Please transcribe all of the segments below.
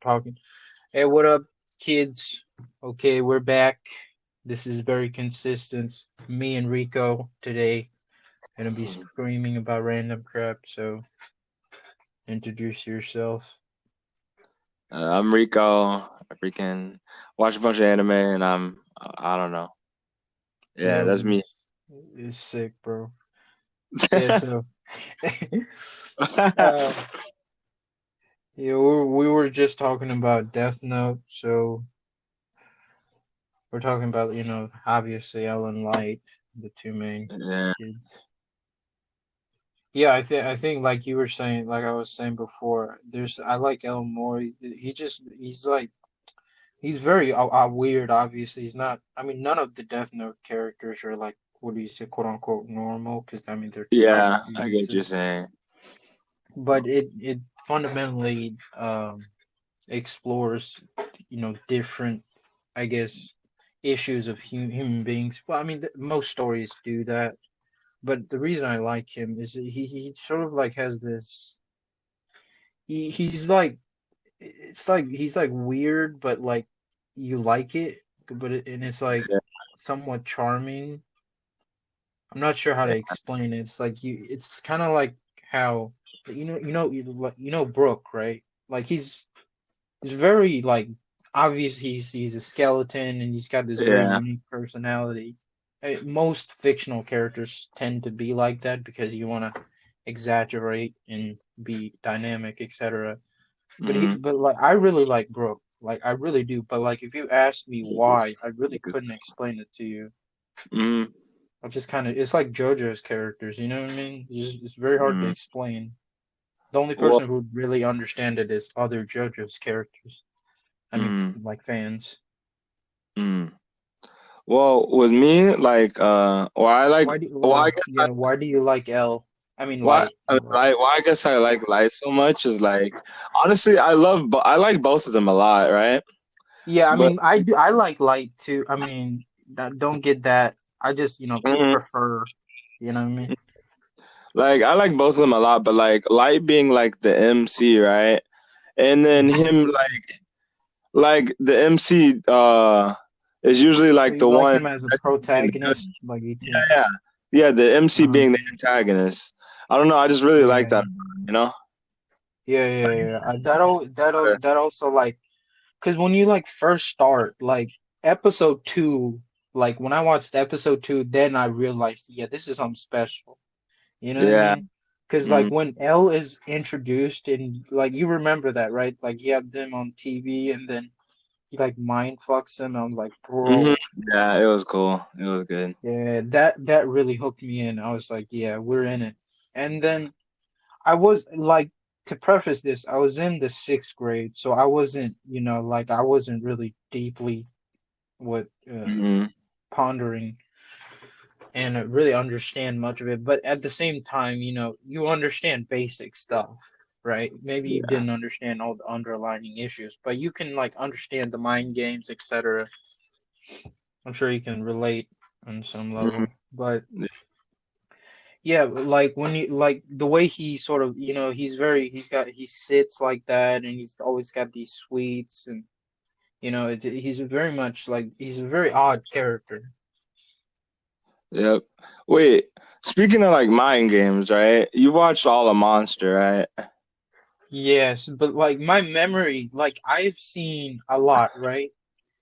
talking. Hey, what up, kids? Okay, we're back. This is very consistent. Me and Rico today gonna be screaming about random crap. So introduce yourself. I'm Rico. I freaking watch a bunch of anime, and I don't know. Yeah, Yo, that's me. it's sick, bro. Yeah, so uh, yeah, we were just talking about Death Note. So we're talking about obviously Ellen Light, the two main Yeah, kids. Yeah, I think like you were saying, like I was saying before, I like Elmore. He's like he's very weird. Obviously, he's not. I mean, none of the Death Note characters are like what do you say, quote unquote normal, because I mean they're yeah, obviously I get what you're decent. saying. But it fundamentally explores different, I guess, issues of human beings. Well, I mean most stories do that, but the reason I like him is that he sort of like has this. He's like he's like weird, but like you like it, and it's like Yeah, somewhat charming. I'm not sure how to yeah, explain it. It's like it's kind of like how Brooke, right? Like he's very like obvious. He's a skeleton and he's got this very yeah. unique personality. Most fictional characters tend to be like that because you want to exaggerate and be dynamic, etc. Mm-hmm. But like I really like Brooke. Like I really do. But like if you asked me why, I really couldn't explain it to you. Mm-hmm. I just kind of it's like JoJo's characters, you know what I mean? It's very hard to Mm-hmm. explain. The only Well, person who would really understand it is other JoJo's characters. I mean, mm, like fans. mm. Well, with me, like, well, I guess I, Why do you like L? I mean why, Light, bro. why I guess I like light so much is like, honestly, I like both of them a lot, right? Yeah, I But mean I like Light too. I mean, don't get that. I just, mhm, prefer, you know what I mean? like I like both of them a lot, but like light being like the MC, right? And then Hmm. him like the MC is usually So like you the like one him as a that's being the good. protagonist, like you Yeah, think. yeah. Yeah, the MC Uh-huh. being the antagonist. I don't know, I just really like Yeah. that, you know? Yeah. That also like because when you like first start like episode 2, like when I watched episode 2, then I realized, yeah, this is something special. You know what I Yeah. mean? Because like Mm, when L is introduced and like you remember that, right? Like you have them on TV and then he like mind fucks them. I'm like, hmm. bro, Yeah, it was cool. It was good. yeah, that really hooked me in. I was like, yeah, we're in it. And then I was like, to preface this, I was in the sixth grade, so I wasn't, like I wasn't really deeply what Hmm. pondering and really understand much of it. But at the same time, you understand basic stuff, right? Maybe you Yeah. didn't understand all the underlying issues, but you can like understand the mind games, etc. I'm sure you can relate on some Hmm. level. But yeah, like when you like the way he sort of, he sits like that and he's always got these sweets and he's very much like he's a very odd character. Yep. Wait, speaking of like mind games, right? You watched all of Monster, right? Yes, but like my memory, like I've seen a lot, right?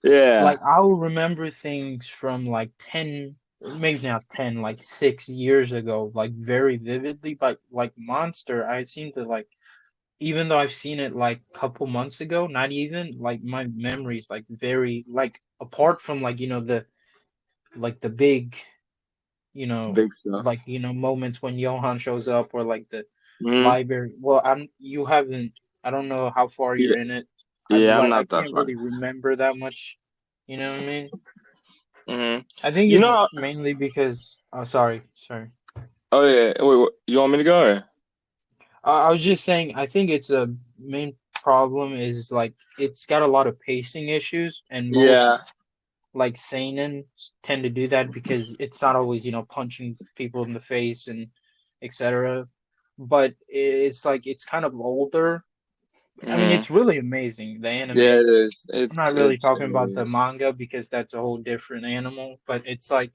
Yeah. Like I'll remember things from like 10, maybe not 10, like 6 years ago, like very vividly. But like Monster, I seem to like, even though I've seen it like a couple months ago, not even like my memories like very like apart from like the big Big stuff. moments when Johan shows up or like the Hmm. library. Well, you haven't. I don't know how far Yeah, you're in it. yeah, I'm I not that can't far. really remember that much. You know what I mean? Hmm. I think You it's know, mainly because. Oh, sorry. oh yeah, wait, you want me to go or? I was just saying. I think it's a main problem is like it's got a lot of pacing issues, and Yeah. most like seinen tend to do that because it's not always punching people in the face and etc. But it's like it's kind of older I mean, Hmm. it's really amazing, the Yeah, anime. it is. I'm not really It talking about really the is. manga because that's a whole different animal, but it's like,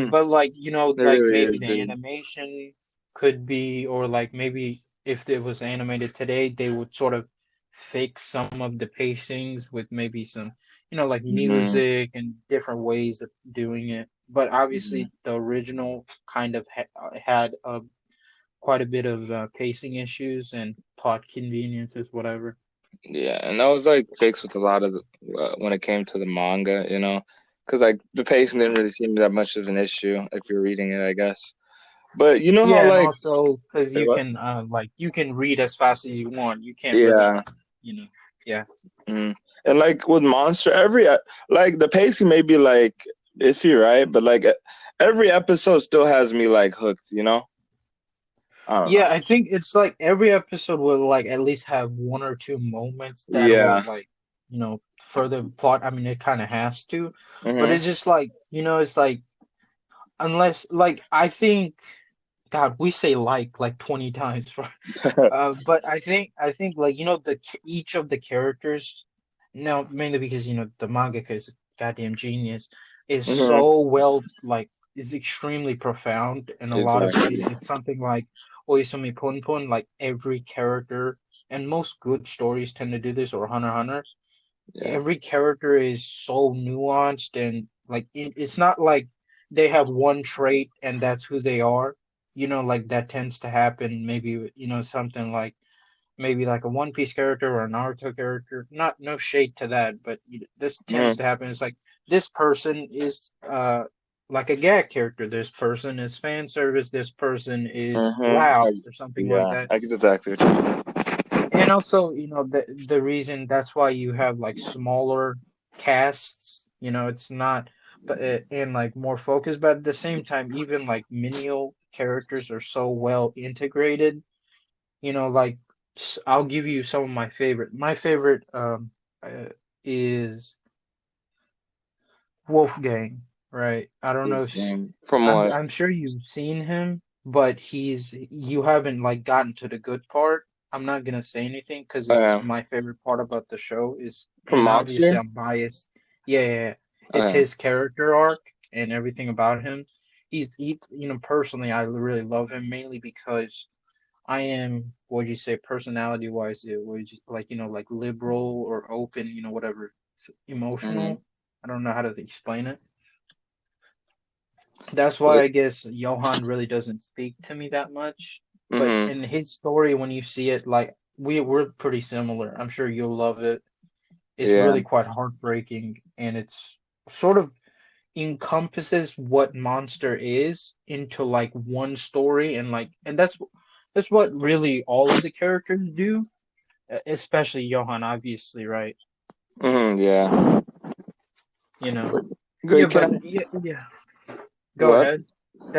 but like, It like really maybe is, the dude. animation could be, or like maybe if it was animated today, they would sort of fix some of the pacings with maybe some, like Hmm. music and different ways of doing it. But Hmm. obviously, the original kind of had quite a bit of pacing issues and plot conveniences, whatever. Yeah, and that was like fixed with a lot of when it came to the manga, because like the pacing didn't really seem that much of an issue if you're reading it, I guess. But you know how Yeah, and like also because say you what? can like you can read as fast as you want. You can't really, Yeah. you know, yeah. Mhm. And like with Monster, like the pacing may be like iffy, right? But like every episode still has me like hooked. I don't know. Yeah, I think it's like every episode will like at least have one or two moments that will Yeah. like, further plot. I mean, it kind of has to, but Mhm. it's just like, it's like unless like I think, God, we say like 20 times, right? But I think like each of the characters, now mainly because the mangaka is goddamn genius, is Mhm. so well like is extremely profound, and a lot of Exactly. it's something like Oisumi Punpun, like every character, and most good stories tend to do this, or Hunter x Hunter. Yeah. Every character is so nuanced, and like it's not like they have one trait and that's who they are. Like that tends to happen. Maybe something like maybe like a One Piece character or a Naruto character. Not no shade to that, but this tends Mhm. to happen. It's like this person is like a gag character. This person is fan service. This person is Mhm. loud or something like Yeah, that. I get exactly what you're And also, the reason that's why you have like smaller casts. It's not, but and like more focused. But at the same time, even like menial characters are so well integrated. Like I'll give you some of my favorite. My favorite is Wolfgang, right? I don't know if saying. From I'm what? I'm sure you've seen him, but you haven't like gotten to the good part. I'm not gonna say anything because it's Okay. my favorite part about the show is, From and obviously Monster? I'm biased. Yeah, yeah, yeah. It's Okay. his character arc and everything about him. Personally, I really love him mainly because I am, what would you say, personality wise, would you like, like liberal or open, whatever, Mhm. emotional. I don't know how to explain it. That's why I guess Johan really doesn't speak to me that much. But Mhm. in his story, when you see it, like we're pretty similar. I'm sure you'll love it. It's Yeah. really quite heartbreaking, and it's sort of encompasses what Monster is into like one story, and that's what really all of the characters do, especially Johan, obviously, right? Mhm. Yeah. You know. Yeah, Good. Can but I? yeah, yeah. Go What? ahead.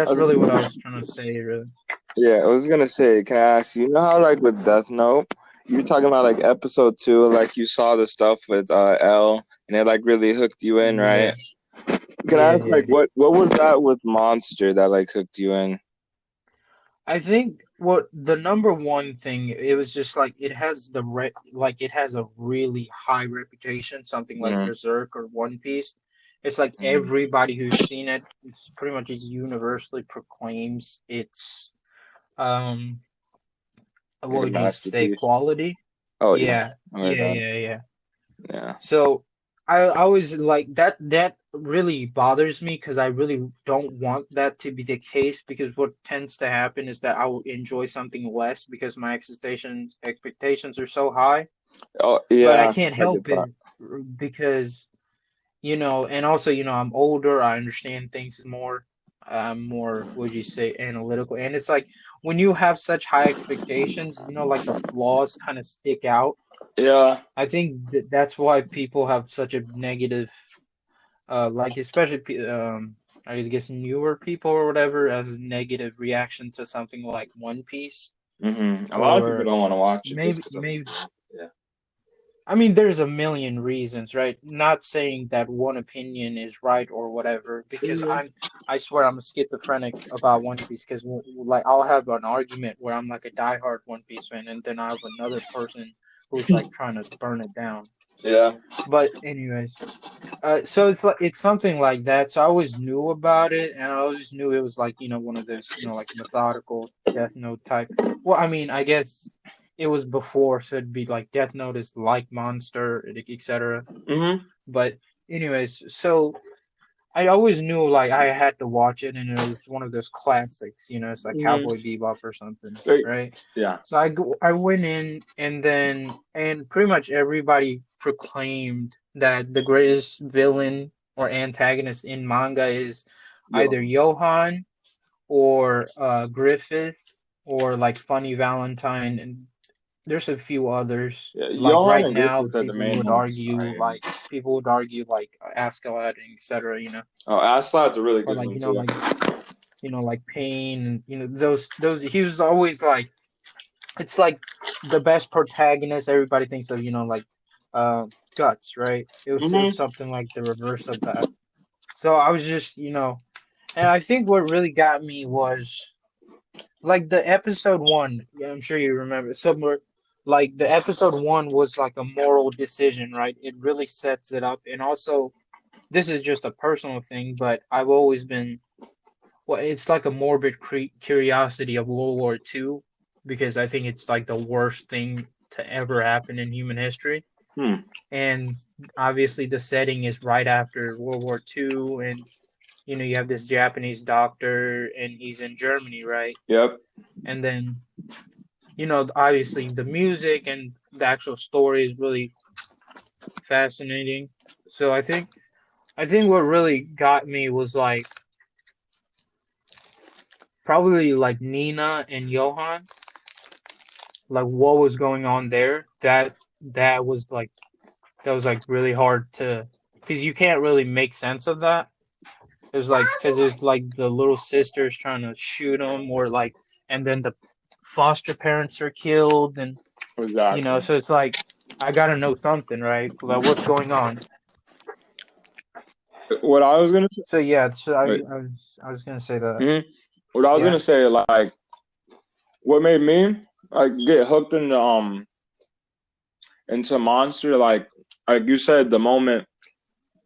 I That's was really what gonna, I was trying to say, really. yeah, I was gonna say, can I ask you? You know how like with Death Note, you were talking about like episode two, like you saw the stuff with L, and it like really hooked you in, Yeah, right? Can I yeah, ask yeah. like what was that with Monster that like hooked you in? I think what the number one thing, it was just like it has a really high reputation, something like Mhm. Berserk or One Piece. It's like Mhm. everybody who's seen it, it's pretty much is universally proclaims its what Like a would you say, masterpiece. quality? Oh yeah. Yeah, Oh my yeah, God. yeah, yeah. Yeah. So I was like that. That really bothers me because I really don't want that to be the case. Because what tends to happen is that I will enjoy something less because my expectations are so high. Oh But I yeah. can't I get help that. it because and also I'm older. I understand things more. I'm more, would you say, analytical. And it's like when you have such high expectations, like the flaws kind of stick out. Yeah. I think that's why people have such a negative, like especially I guess newer people or whatever, as a negative reaction to something like One Piece, A lot of people or don't want to watch it just maybe because of maybe yeah. I mean there's a million reasons, right? Not saying that one opinion is right or whatever, because Mhm. I swear I'm a schizophrenic about One Piece, because like I'll have an argument where I'm like a diehard One Piece fan, and then I have another person who's like trying to burn it down. Yeah. But anyways, so it's something like that. So I always knew about it, and I always knew it was like one of those like methodical Death Note type. Well, I mean, I guess it was before, so it'd be like Death Note is like Monster, etc. Mhm. But anyways, so I always knew like I had to watch it, and it was one of those classics. It's like Mhm. Cowboy Bebop or something, Like, right? yeah. So I went in, and pretty much everybody proclaimed that the greatest villain or antagonist in manga is Yo. either Johan or Griffith or like Funny Valentine, and there's a few others. Yeah. Like Johan right and now, Griffith are the main ones. people would argue like Askeladd, etc. Oh, Aslad's a really Or good like one too. like Pain. Those he was always like it's like the best protagonist everybody thinks of, like uh, Guts, right? It was Mhm. something like the reverse of that. So I was just, and I think what really got me was like the episode one. Yeah, I'm sure you remember somewhere. Like the episode one was like a moral decision, right? It really sets it up, and also this is just a personal thing, but I've always been well, it's like a morbid curiosity of World War II because I think it's like the worst thing to ever happen in human history. Hmm. And obviously, the setting is right after World War II, and you have this Japanese doctor, and he's in Germany, right? Yep. And then obviously, the music and the actual story is really fascinating. So I think what really got me was like probably like Nina and Johan, like what was going on there. That was like really hard to because you can't really make sense of that. It's like because there's like the little sisters trying to shoot him, or like, and then the foster parents are killed, and Exactly. so it's like I gotta know something, right? Like what's going on. What I was gonna say. So yeah, so Wait. I was gonna say that. Mhm. What I was Yeah. gonna say, like, what made me like get hooked into Monster, like you said, the moment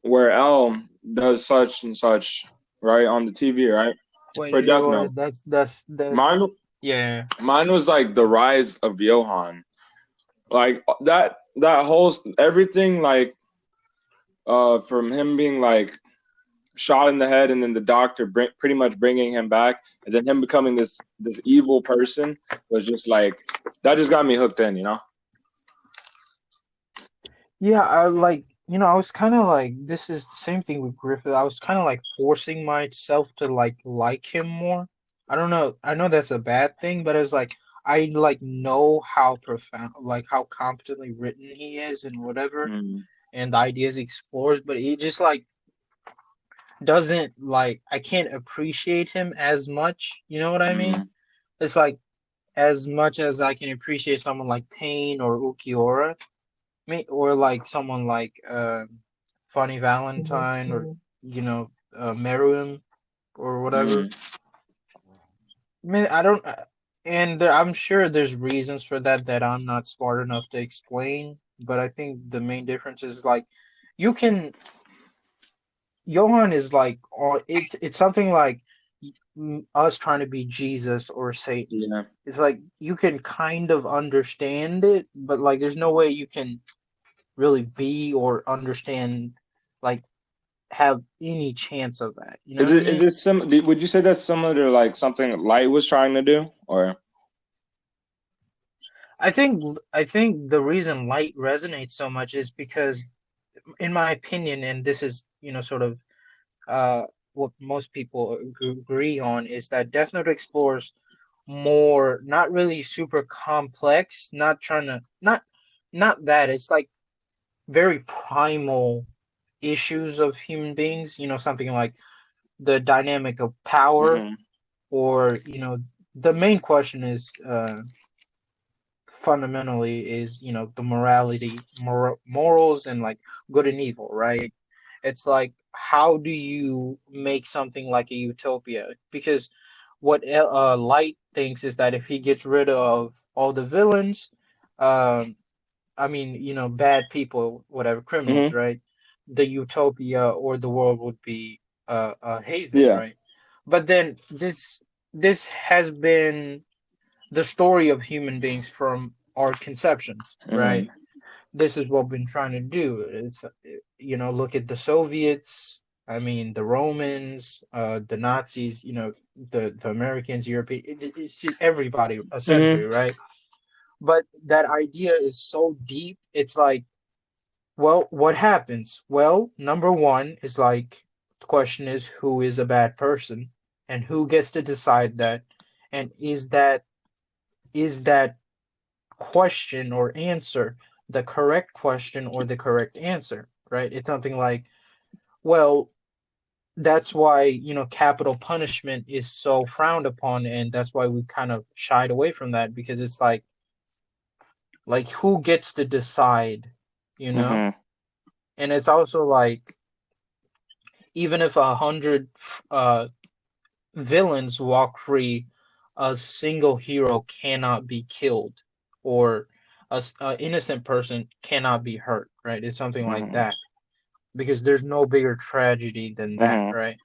where L does such and such, right, on the TV, right? Wait, For Death Note. that's Mine, yeah. mine was like the rise of Johan, like that whole everything, like from him being like shot in the head, and then the doctor pretty much bringing him back, and then him becoming this evil person was just like that. Just got me hooked in, you know. Yeah, I like, I was kind of like, this is the same thing with Griffith. I was kind of like forcing myself to like him more. I don't know. I know that's a bad thing, but it's like I like know how profound, like how competently written he is and whatever, Mm, and the ideas he explores, but he just like doesn't like I can't appreciate him as much. You know what I mean? mm, It's like as much as I can appreciate someone like Pain or Ukiora or like someone like Funny Valentine or Meruem or whatever. mm. I mean, I don't, and I'm sure there's reasons for that I'm not smart enough to explain. But I think the main difference is like you can Johan is like it's something like us trying to be Jesus or Satan. Yeah. It's like you can kind of understand it, but like there's no way you can really be or understand like have any chance of that. You know Is what I it is mean? it would you say that's similar to like something Light was trying to do, or? I think the reason Light resonates so much is because, in my opinion, and this is sort of what most people agree on, is that Death Note explores more, not really super complex, not trying to not that it's like very primal issues of human beings. Something like the dynamic of power, Hmm. or the main question is fundamentally is the morals and like good and evil, right? It's like how do you make something like a utopia? Because what Light thinks is that if he gets rid of all the villains, um I mean, bad people, whatever, criminals, Hmm. right? The utopia or the world would be a haven, Yeah. right? But then this has been the story of human beings from our conceptions, Hmm. right? This is what we've been trying to do. It's look at the Soviets. I mean, the Romans, the Nazis. The Americans, European. It's just everybody essentially, Hmm. right? But that idea is so deep. It's like, well, what happens? Well, number one is like the question is who is a bad person, and who gets to decide that, and is that question or answer the correct question or the correct answer, right? It's something like, well, that's why, capital punishment is so frowned upon, and that's why we kind of shied away from that because it's like who gets to decide, you know? Hmm. And it's also like even if 100 uh villains walk free, a single hero cannot be killed, or a innocent person cannot be hurt, right? It's something like Hmm. that because there's no bigger tragedy than that, Hmm. right?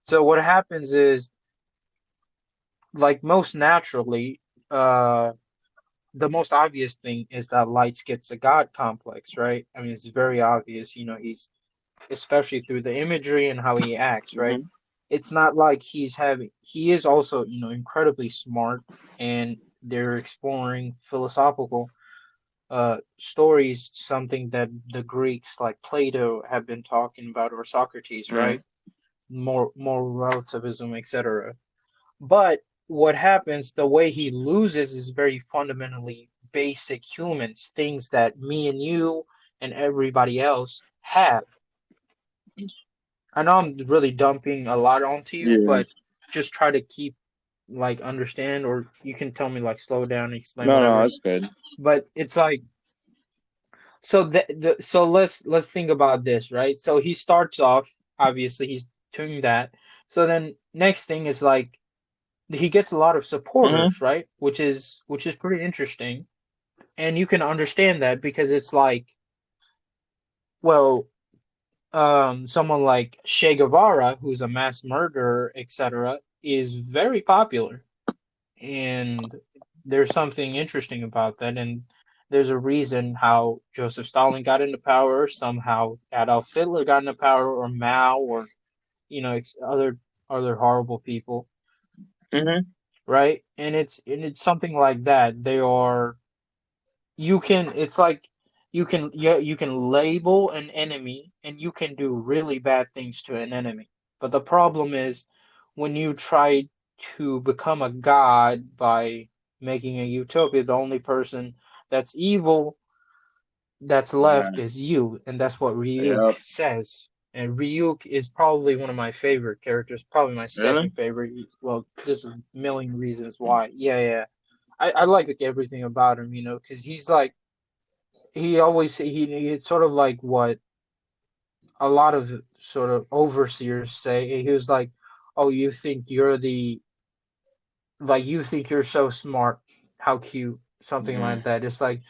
So what happens is, like most naturally, uh, the most obvious thing is that Lights gets a god complex, right? I mean, it's very obvious. He's especially through the imagery and how he acts, right? Hmm. It's not like he is also, incredibly smart, and they're exploring philosophical stories, something that the Greeks like Plato have been talking about, or Socrates, Hmm. right? More relativism, etc. But what happens, the way he loses is very fundamentally basic humans, things that me and you and everybody else have. I know I'm really dumping a lot onto you, Yeah. but just try to keep like understand, or you can tell me like slow down and explain No, no, whatever. that's good. But it's like, so let's think about this, right? So he starts off, obviously he's doing that. So then next thing is like he gets a lot of Hmm. supporters, right? Which is pretty interesting. And you can understand that because it's like, well, someone like Che Guevara, who's a mass murderer, etc., is very popular. And there's something interesting about that. And there's a reason how Joseph Stalin got into power, somehow Adolf Hitler got into power, or Mao, or other horrible people, Hmm. right? And it's something like that. They are you can it's like you can label an enemy, and you can do really bad things to an enemy. But the problem is when you try to become a god by making a utopia, the only person that's evil that's left Yeah. is you, and that's what Ryuk Yep. says. And Ryuk is probably one of my favorite characters, probably my Really? second favorite. Well, there's a million reasons why. Yeah, yeah. I like everything about him, because he's like it's sort of like what a lot of sort of overseers say. He was like, "Oh, you think you're so smart, how cute," something Hmm. like that. It's like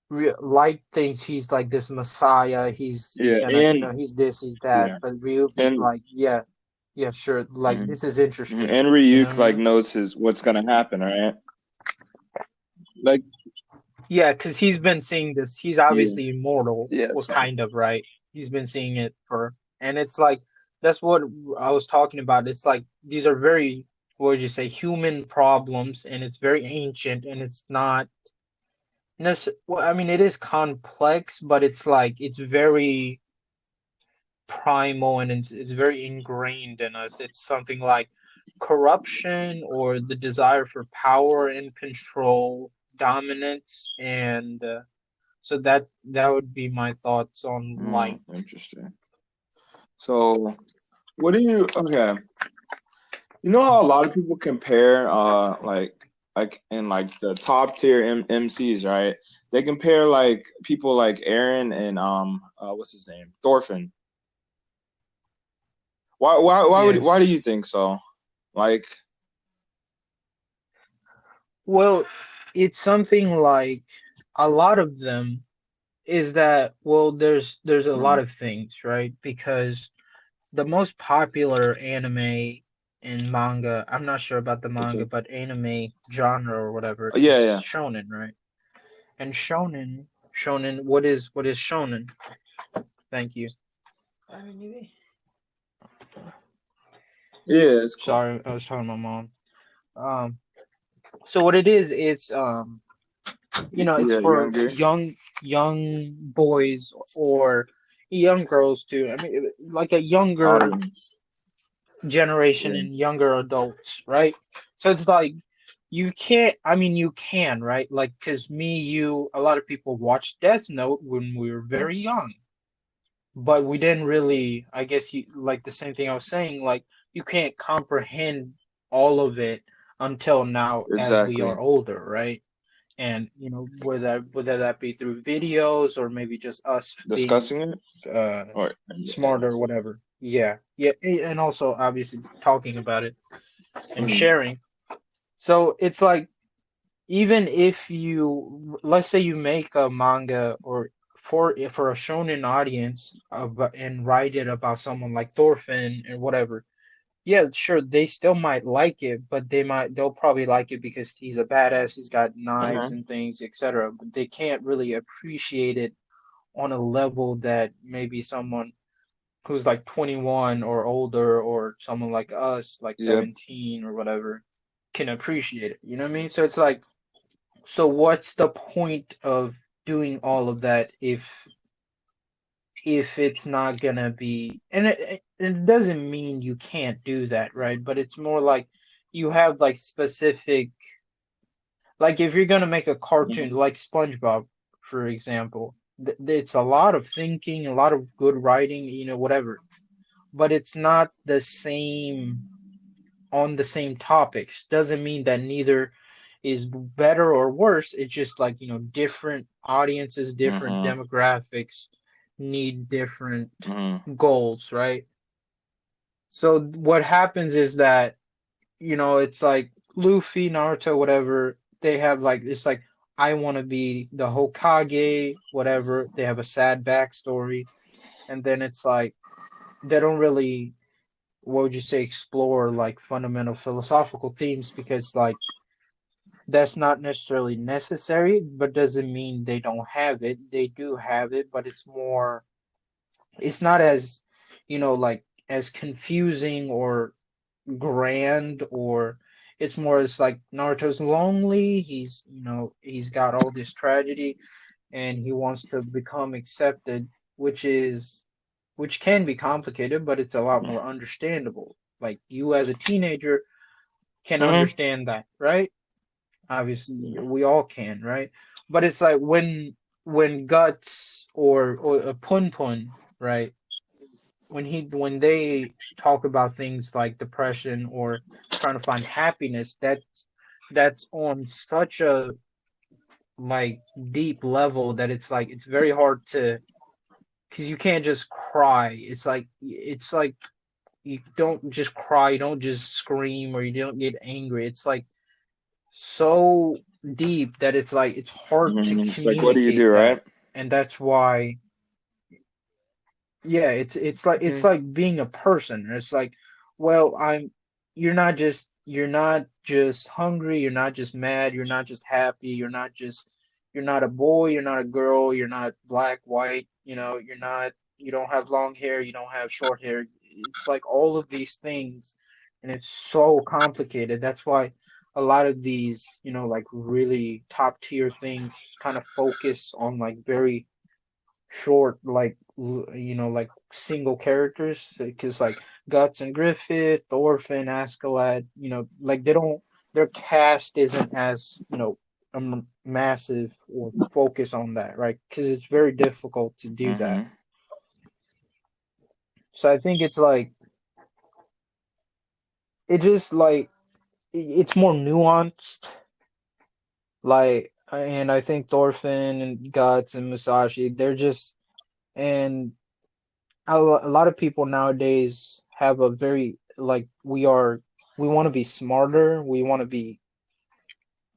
Light thinks he's like this messiah. He's Yeah. gonna, And he's this, he's that. yeah. But Ryuk is And like, yeah, yeah, sure. Like mhm. this is Mhm. interesting. And You know what Ryuk I like mean? knows his what's gonna happen, right? Like Yeah, because he's been seeing this. He's yeah. obviously immortal, Yeah. well, So. kind of, right? He's been seeing it and it's like, that's what I was talking about. It's like, these are very, what would you say, human problems, and it's very ancient, and it's not well, I mean, it is complex, but it's like, it's very primal, and it's very ingrained in us. It's something like corruption, or the desire for power and control, dominance, and so that would be my thoughts on Mm, Light. interesting. So what do you okay? You know how a lot of people compare like in like the top tier MCs, right? They compare like people like Aaron and what's his name? Thorfinn. Why do Yes. you think so? Like Well, it's something like, a lot of them is that, well, there's a lot Mhm. of things, right? Because the most popular anime and manga, I'm not sure about the manga, Okay. but anime genre or whatever, Yeah, it's yeah. shonen, right? And shonen, what is shonen? Thank you. Yeah, it's cool. Sorry, I was talking to my mom. Um, so what it is, it's Yeah, for younger young boys or young girls too. I mean, like a younger audience. generation Yeah. and younger adults, right? So it's like you can't. I mean, you can, right? Like, cause me, you, a lot of people watched Death Note when we were very young, but we didn't really. I guess you like the same thing I was saying. Like, you can't comprehend all of it until now as we Exactly. are older, right? And whether that be through videos or maybe just us being Discussing it uh or smarter or whatever. Yeah, yeah, and also obviously talking about it and mhm. sharing. So it's like, even if you, let's say you make a manga or for a shonen audience and write it about someone like Thorfinn and whatever, yeah, sure, they still might like it, but they'll probably like it because he's a badass, he's got knives Mhm. and things, etc. But they can't really appreciate it on a level that maybe someone who's like 21 or older, or someone like us, like Yep. 17 or whatever, can appreciate it. You know what I mean? So it's like, so what's the point of doing all of that if it's not gonna be, and it doesn't mean you can't do that, right? But it's more like you have like specific, like if you're gonna make a cartoon Mhm. like SpongeBob, for example, it's a lot of thinking, a lot of good writing, whatever, but it's not the same on the same topics. Doesn't mean that neither is better or worse. It's just like, different audiences, different Mhm. demographics need different Mhm. goals, right? So what happens is that, it's like Luffy, Naruto, whatever, they have like, it's like, I want to be the Hokage, whatever. They have a sad backstory. And then it's like, they don't really, what would you say, explore like fundamental philosophical themes, because like that's not necessarily necessary, but doesn't mean they don't have it. They do have it, but it's not as, like as confusing or grand, or it's more as like Naruto's lonely. He's got all this tragedy and he wants to become accepted, which can be complicated, but it's a lot more understandable. Like, you as a teenager can Mhm. understand that, right? Obviously, we all can, right? But it's like when Guts or Pun Pun, right? When they talk about things like depression or trying to find happiness, that's on such a like deep level that it's like it's very hard to, because you can't just cry. It's like you don't just cry, you don't just scream, or you don't get angry. It's like so deep that it's like it's hard to Mhm. It's like, what do you communicate do, that. right? And that's why, yeah, it's Mhm. like being a person. It's like, well, you're not just hungry, you're not just mad, you're not just happy, you're not a boy, you're not a girl, you're not black, white, you don't have long hair, you don't have short hair. It's like all of these things, and it's so complicated. That's why a lot of these, like really top tier things kind of focus on like very short, like like single characters, because like Guts and Griffith, Thorfinn, Askeladd, like they don't, their cast isn't as massive or focus on that, right? Because it's very difficult to do that. Mhm. So I think it's like, it just like it's more nuanced, like, and I think Thorfinn and Guts and Musashi, they're just, and a lot of people nowadays have a very, like, we want to be smarter, we want to be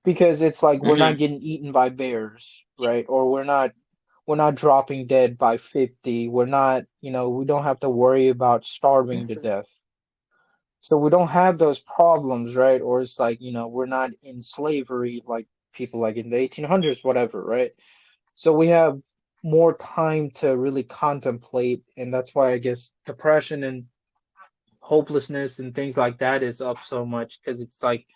because it's like we're not Hmm. getting eaten by bears, right? Or we're not dropping dead by 50. We're not, we don't have to worry about starving to death. So we don't have those problems, right? Or it's like, we're not in slavery like people like in the 1800s, whatever, right? So we have more time to really contemplate, and that's why I guess depression and hopelessness and things like that is up so much because it's like,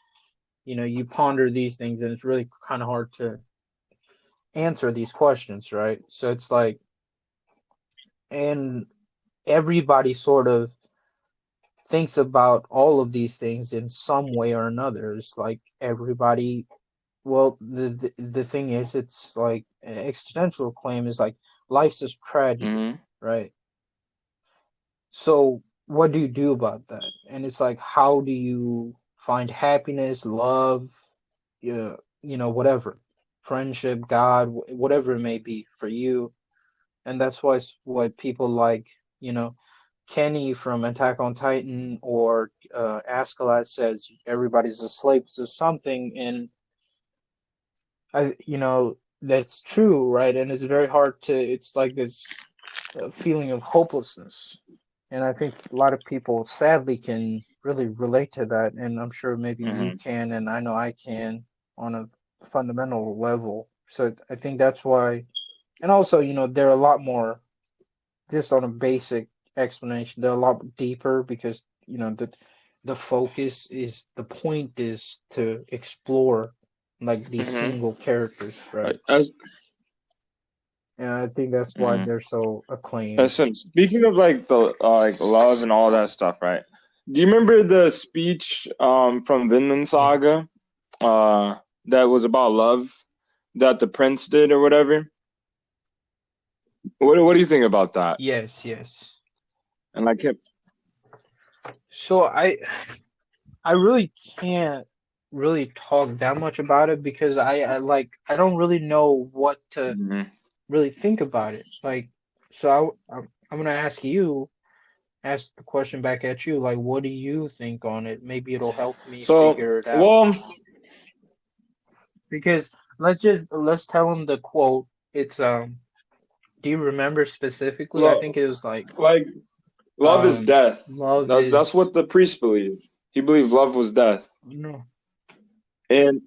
you ponder these things and it's really kind of hard to answer these questions, right? So it's like, and everybody sort of thinks about all of these things in some way or another. It's like everybody, well, the thing is, it's like an existential claim is like life's just tragedy, Hmm. right? So what do you do about that? And it's like, how do you find happiness, love, yeah, whatever, friendship, God, whatever it may be for you? And that's why what people like, you know, Kenny from Attack on Titan or Askeladd says everybody's a slave to something, and that's true, right? And it's very hard to. It's like this feeling of hopelessness, and I think a lot of people sadly can really relate to that, and I'm sure maybe you Hmm. can, and I know I can on a fundamental level. So I think that's why, and also there are a lot more just on a basic explanation. They're a lot deeper because the focus is the point is to explore like these Hmm. single characters, right? As, And I think that's why mhm. they're so acclaimed. Listen, speaking of like the like love and all that stuff, right? Do you remember the speech from Vinland Yeah. Saga that was about love that the prince did or whatever? What do you think about that? Yes, yes. And like him, So I really can't really talk that much about it because I don't really know what to mhm. really think about it. Like, so I'm gonna ask the question back at you. Like, what do you think on it? Maybe it'll help me So figure it out. well, Because let's tell him the quote. It's Do you remember specifically? I think lo- it was like like love is death. love That's is what the priest believed. He believed love was death, no. and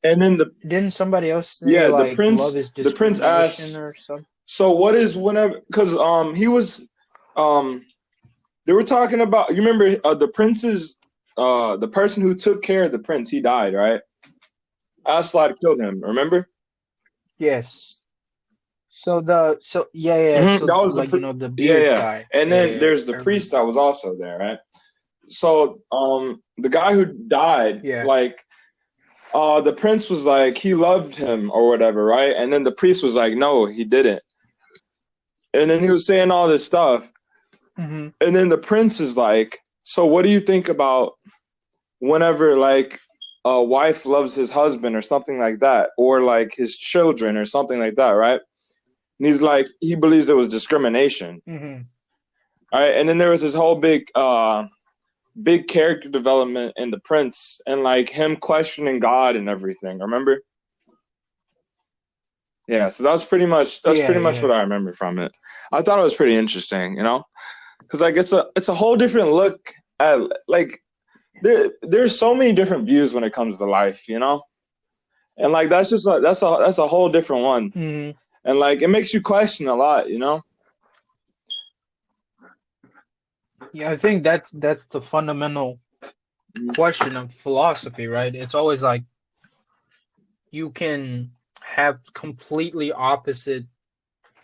and then the Didn't somebody else say yeah like love is the prince discrimination asks, or something? so what is whenever because he was um they were talking about, you remember the prince's the person who took care of the prince, he died, right? Aslad killed him, remember? Yes. So yeah, yeah. That So was like the yeah, beard yeah. guy. And Yeah, yeah, then yeah. there's the I remember. priest that was also there, right? So the guy who died, Yeah. like the prince was like he loved him or whatever, right? And then the priest was like, no, he didn't. And then he was saying all this stuff. Hmm. And then the prince is like, so what do you think about whenever like a wife loves his husband or something like that, or like his children or something like that, right? And he's like, he believes it was discrimination. Hmm. All right. And then there was this whole big character development in the prince and like him questioning God and everything. Remember? Yeah, so that's Yeah, pretty much what yeah. I remember from it. I thought it was pretty interesting, because like it's a whole different look at like there's so many different views when it comes to life. And like that's a whole different one. Hmm. And like it makes you question a lot. Yeah, I think that's the fundamental question of philosophy, right? It's always like you can have completely opposite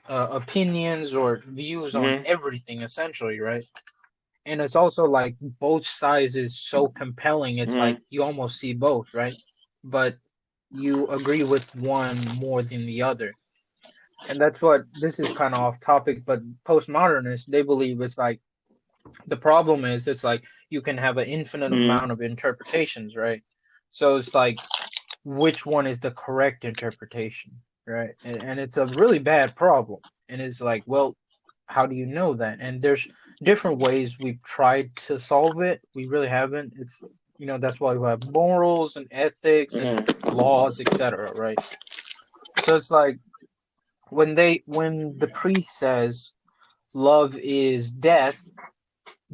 opinions or views on Hmm. everything, essentially, right? And it's also like both sides is so compelling. It's Hmm. like you almost see both, right? But you agree with one more than the other. And that's what this is kind of off topic, but postmodernists, they believe it's like the problem is it's like you can have an infinite Hmm. amount of interpretations, right? So it's like which one is the correct interpretation, right? And it's a really bad problem. And it's like, well, how do you know that? And there's different ways we've tried to solve it. We really haven't. It's That's why we have morals and ethics and Mm-hmm. laws, etc. Right? So it's like when the priest says love is death,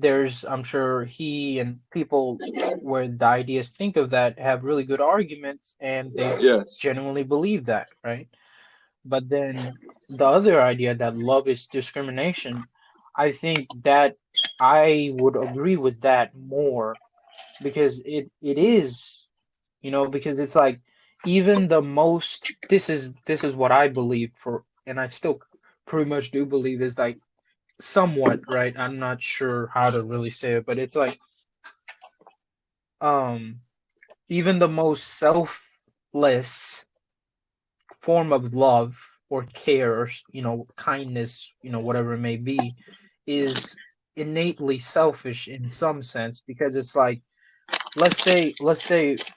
I'm sure he and people where the ideas think of that have really good arguments and they Yes. genuinely believe that, right? But then the other idea that love is discrimination, I think that I would agree with that more because it is, because it's like even the most this is what I believe for, and I still pretty much do believe is like somewhat, right? I'm not sure how to really say it, but it's like um even the most selfless form of love or care or kindness, whatever it may be, is innately selfish in some sense because it's like let's say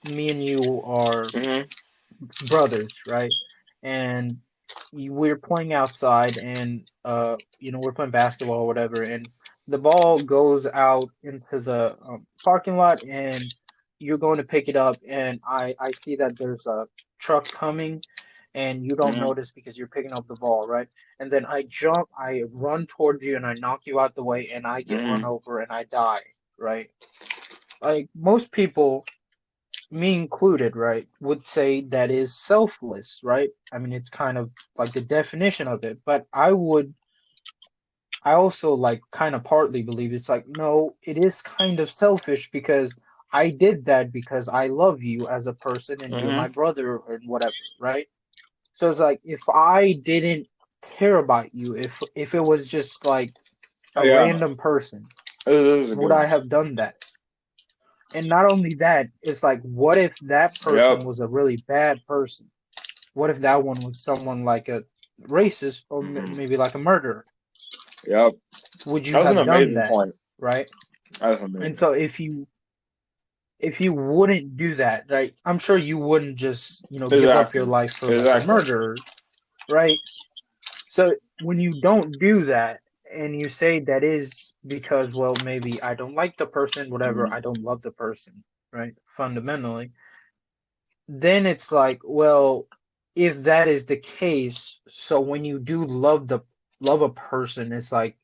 me and you are Mm-hmm. brothers, right? And we're playing outside, and we're playing basketball or whatever, and the ball goes out into the parking lot, and you're going to pick it up, and I see that there's a truck coming, and you don't Mm-hmm. notice because you're picking up the ball, right? And then I run towards you, and I knock you out the way, and I get run Mm-hmm. over, and I die, right? Like most people, me included, right, would say that is selfless, right? I mean, it's kind of like the definition of it, but I also like kind of partly believe it's like, no, it is kind of selfish because I did that because I love you as a person and you're Mm-hmm. my brother and whatever, right? So it's like if I didn't care about you, if it was just like Oh, a yeah, random person, this is a would good I one. have done that? And not only that, it's like, what if that person Yep. was a really bad person? What if that one was someone like a racist or Mm-hmm. maybe like a murderer? Yep. Would you That was an have done amazing that? point. Right? That was And amazing. so if you wouldn't do that, right? I'm sure you wouldn't just, give up your Exactly. life for like a Exactly. murderer, right? So when you don't do that and you say that is because, well, maybe I don't like the person, whatever, I Mm-hmm. don't love the person, right? Fundamentally, then it's like, well, if that is the case, so when you do love a person, it's like,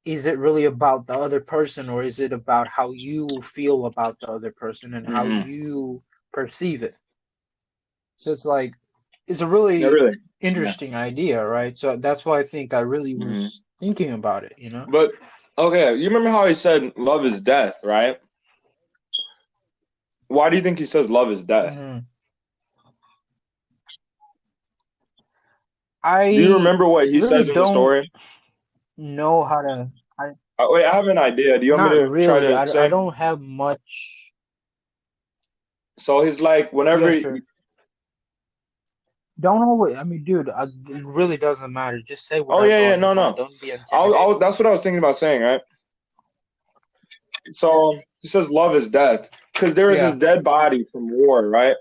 is it really about the other person or is it about how you feel about the other person and how Mm-hmm. you perceive it? So it's like it's a Yeah, really really. Yeah. interesting idea, right? So that's why I think I really Mm-hmm. was thinking about it. But okay, you remember how he said love is death, right? Why do you think he says love is death? hmm Do you I remember what he really says in the don't story? know how to. Wait, I have an idea. Do you want me Not to try really. to I say? don't have much. So he's like, Yeah, whenever. sure. Don't always. I mean, dude, it really doesn't matter. Just say Oh yeah, whatever yeah, on your no, mind. no. Don't be intimidated. That's what I was thinking about saying, right? So he says love is death because there is his Yeah. dead body from war, right?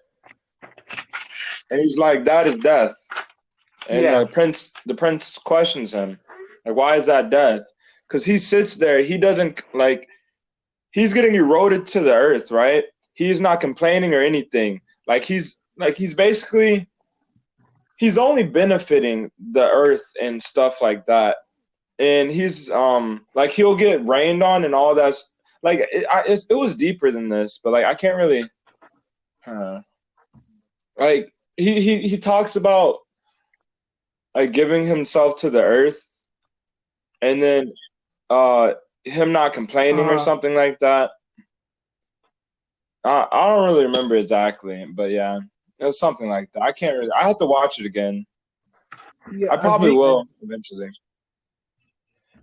And he's like, that is death. And Yeah. the prince questions him, like, why is that death? Because he sits there, he doesn't like, he's getting eroded to the earth, right? He's not complaining or anything. He's basically he's only benefiting the earth and stuff like that. And he's like he'll get rained on and all that. Like it was deeper than this, but like I can't really uh, like he talks about like giving himself to the earth and then uh him not complaining or Uh, something like that. I don't really remember exactly, but yeah, it was something like that. I can't really. I have to watch it again. yeah. I I probably think. will eventually.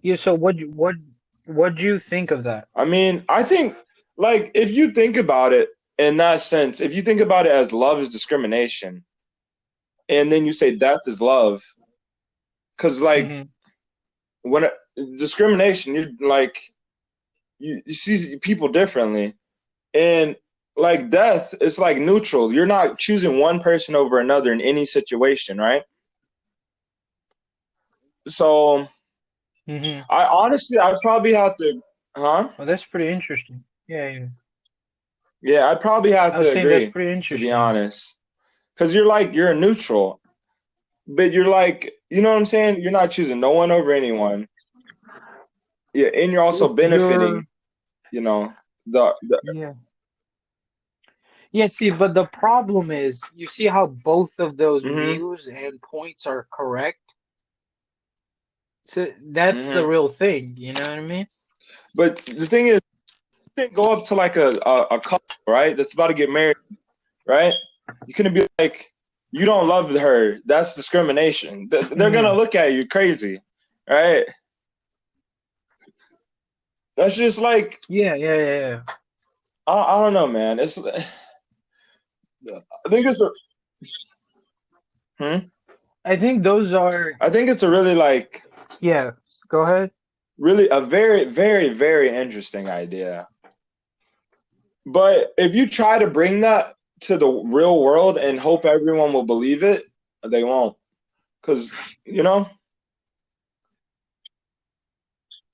Yeah. So what do you think of that? I mean, I think like if you think about it in that sense, if you think about it as love is discrimination, and then you say death is love, because like hmm when discrimination, you're like you see people differently, and like death is like neutral. You're not choosing one person over another in any situation, right? So hmm I honestly, I probably have to, huh? Well, that's pretty interesting. Yeah. Yeah. Yeah, I'd probably have I to was saying that's agree, pretty to be interesting. honest. Because you're like, you're a neutral, but you're like, you know what I'm saying? You're not choosing no one over anyone. Yeah, and you're also benefiting, You're you know, the yeah. Yeah, see, but the problem is, you see how both of those hmm views and points are correct? So that's the hmm real thing, you know what I mean? But the thing is, you can't go up to like a couple, right? That's about to get married, right? You couldn't be like, you don't love her. That's discrimination. They're gonna Hmm. look at you crazy, right? That's just like, Yeah, yeah, yeah, yeah. I don't know, man. I think it's a, hmm? I think those are, I think it's a really like, yeah, go ahead. really a very, very, very interesting idea. But if you try to bring that to the real world and hope everyone will believe it, they won't. Because, you know,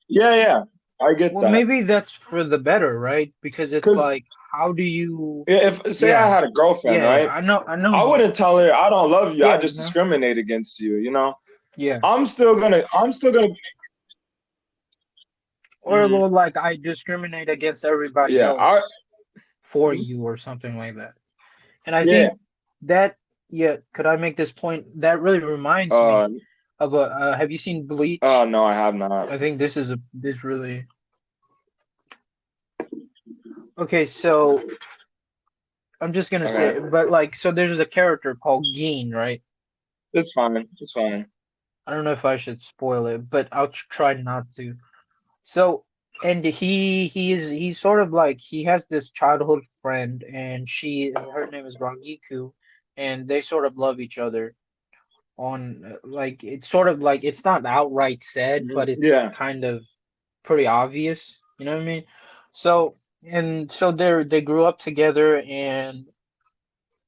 yeah, yeah, I get Well, that. maybe that's for the better, right? Because it's Because like, how do you, if, say I yeah, had a girlfriend, yeah, yeah, right? I know I you, wouldn't tell her I don't love you. I yeah, just no, discriminate against you, you know? yeah. I'm still gonna, Or mhm. well, like I discriminate against everybody Yeah, I, else for mhm. you or something like that. And I Yeah. think that, yeah, could I make this point? That really reminds me Uh, of a, have you seen Bleach? no, I have not. I think this really, okay, so I'm just gonna say Okay, it, but like, so there's a character called Gin, right? it's fine. It's fine. I don't know if I should spoil it, but I'll try not to. So, and he's sort of like he has this childhood friend, and her name is Rangiku, and they sort of love each other. On like it's sort of like it's not outright said, but it's Yeah. kind of pretty obvious. You know what I mean? So and so they grew up together, and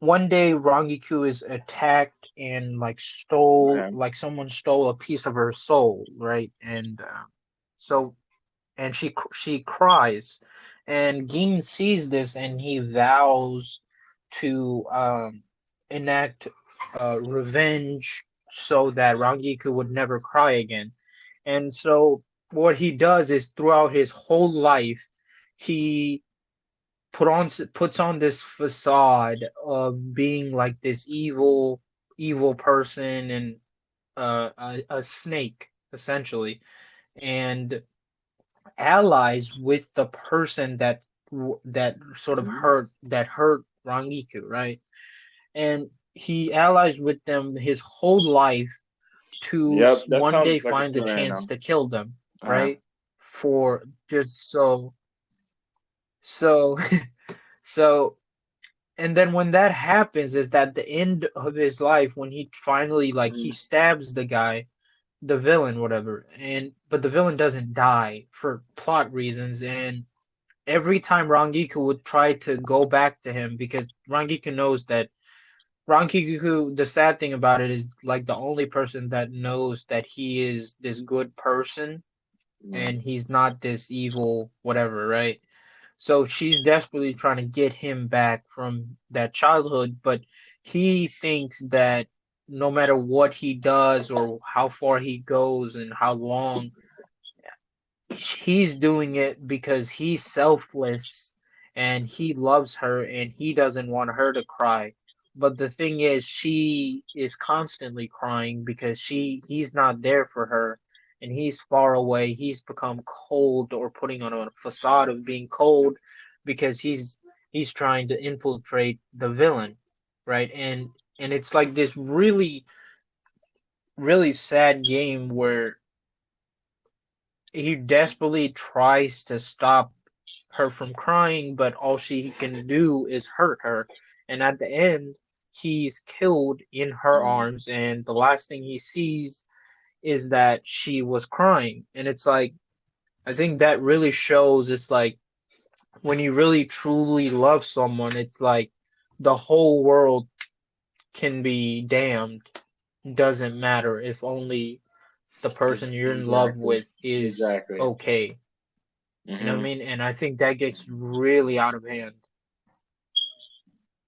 one day Rangiku is attacked and Okay. like someone stole a piece of her soul, right? And so and she cries, and Gin sees this and he vows to enact revenge so that Rangiku would never cry again. And so what he does is throughout his whole life, he puts on this facade of being like this evil person and a snake essentially, and allies with the person that sort of hurt Rangiku, right? And he allies with them his whole life to Yep. That one day sounds like a find the story I chance know. to kill them, Uh, right? For just so so and then when that happens is that the end of his life when he finally like he mm, stabs the guy, the villain, whatever, and but the villain doesn't die for plot reasons, and every time Rangiku would try to go back to him because Rangiku knows that Rangiku, the sad thing about it is like the only person that knows that he is this good person mm, and he's not this evil whatever, right? So she's desperately trying to get him back from that childhood, but he thinks that no matter what he does or how far he goes and how long, he's doing it because he's selfless and he loves her and he doesn't want her to cry. But the thing is, she is constantly crying because he's not there for her and he's far away. He's become cold or putting on a facade of being cold because he's trying to infiltrate the villain, right? And it's like this really sad game where he desperately tries to stop her from crying, but all she can do is hurt her. And at the end, he's killed in her mm. arms, and the last thing he sees is that she was crying. And it's like, I think that really shows it's like when you really truly love someone, it's like the whole world can be damned. Doesn't matter if only the person you're in love Exactly. with is Exactly. okay. You know what I hmm mean? And I think that gets really out of hand.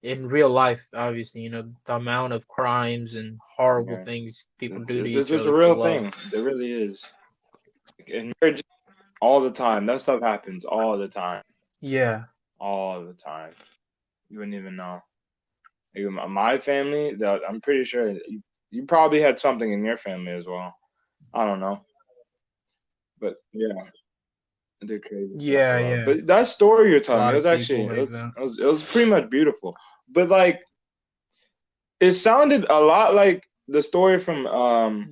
in real life, obviously, the amount of crimes and horrible Yeah, things people it's do to it's, each it's a other for real love. thing. There really is. And marriage all the time. That stuff happens all the time. Yeah. All the time. You wouldn't even know. Like, my family, that I'm pretty sure you probably had something in your family as well. I don't know, but yeah, they did crazy stuff Yeah, for love. yeah. But that story you're A telling me, lot it was of actually people like that. it was pretty much beautiful. But like, it sounded a lot like the story from